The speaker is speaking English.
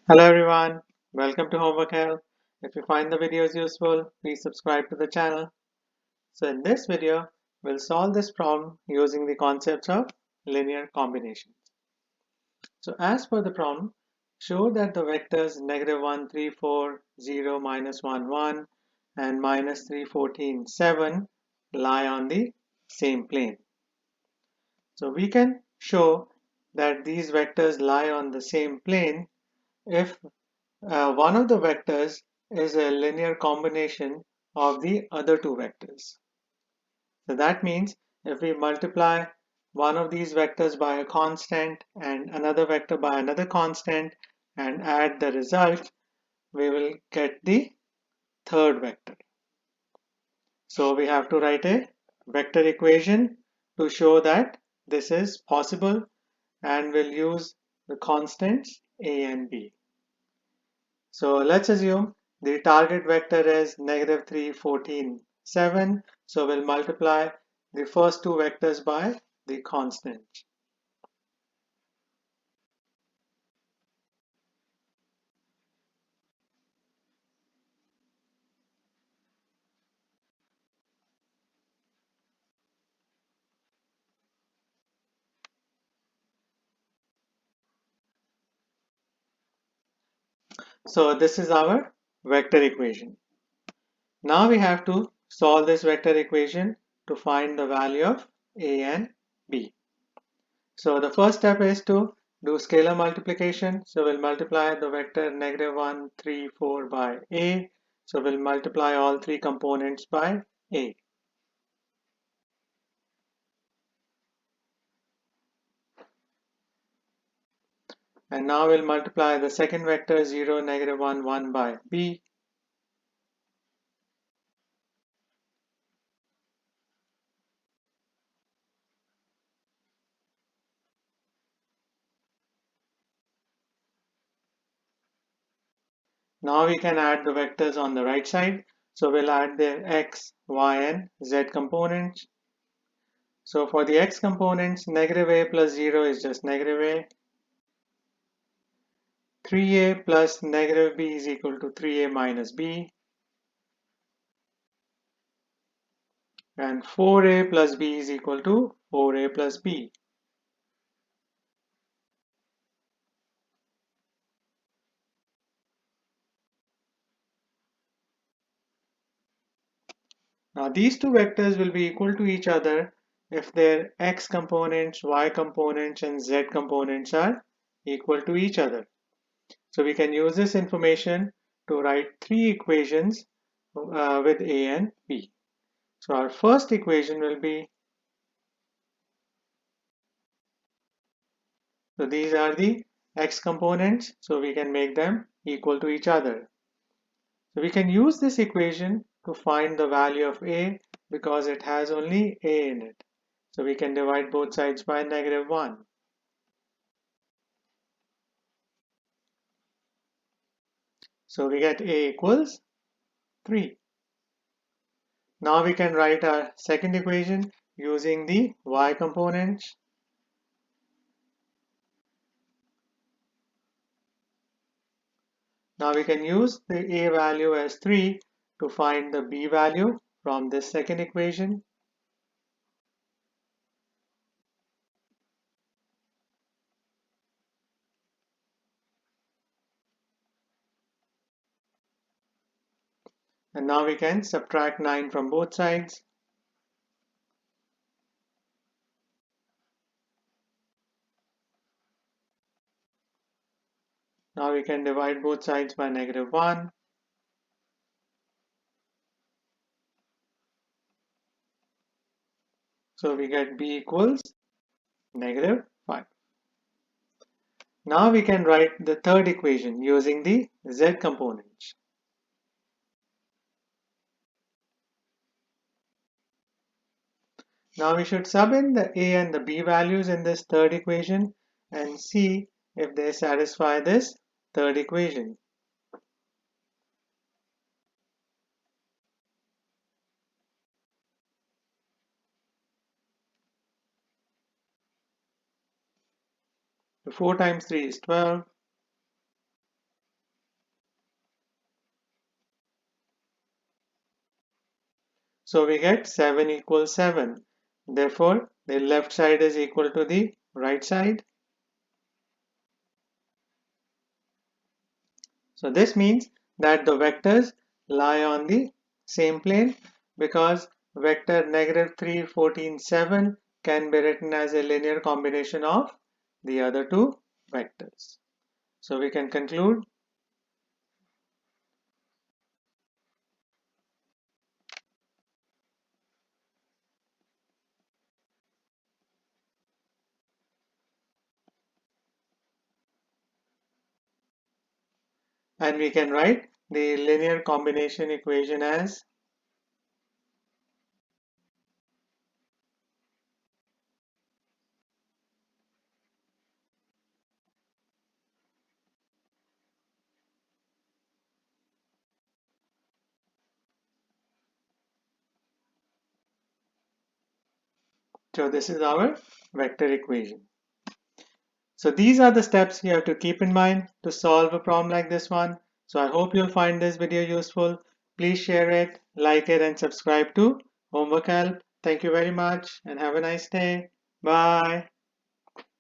Hello everyone, welcome to Homework Help. If you find the videos useful, please subscribe to the channel. So in this video, we'll solve this problem using the concepts of linear combinations. So as per the problem, show that the vectors -1, 3, 4, 0, -1, 1 and -3, 14, 7 lie on the same plane. So we can show that these vectors lie on the same plane if one of the vectors is a linear combination of the other two vectors. So that means if we multiply one of these vectors by a constant and another vector by another constant and add the result, we will get the third vector. So we have to write a vector equation to show that this is possible, and we'll use the constants a and b. So let's assume the target vector is -3, 14, 7. So we'll multiply the first two vectors by the constant. So this is our vector equation. Now we have to solve this vector equation to find the value of a and b. So the first step is to do scalar multiplication. So we'll multiply the vector -1, 3, 4 by a. So we'll multiply all three components by a. And now we'll multiply the second vector 0, -1, 1 by b. Now we can add the vectors on the right side. So we'll add the x, y, and z components. So for the x components, -a plus 0 is just -a. 3a plus -b is equal to 3a minus b. And 4a plus b is equal to 4a plus b. Now these two vectors will be equal to each other if their x components, y components, and z components are equal to each other. So we can use this information to write three equations with a and b. So our first equation will be, so these are the x components, so we can make them equal to each other. So we can use this equation to find the value of a because it has only a in it. So we can divide both sides by -1. So we get a equals 3. Now we can write our second equation using the y components. Now we can use the a value as 3 to find the b value from this second equation. And now we can subtract 9 from both sides. Now we can divide both sides by -1. So we get b equals -5. Now we can write the third equation using the z components. Now we should sub in the a and the b values in this third equation and see if they satisfy this third equation. So 4 times 3 is 12. So we get 7 equals 7. Therefore, the left side is equal to the right side. So this means that the vectors lie on the same plane because vector -3, 14, 7 can be written as a linear combination of the other two vectors. So we can conclude and we can write the linear combination equation as so this is our vector equation. So these are the steps you have to keep in mind to solve a problem like this one. So I hope you'll find this video useful. Please share it, like it, and subscribe to Homework Help. Thank you very much and have a nice day. Bye.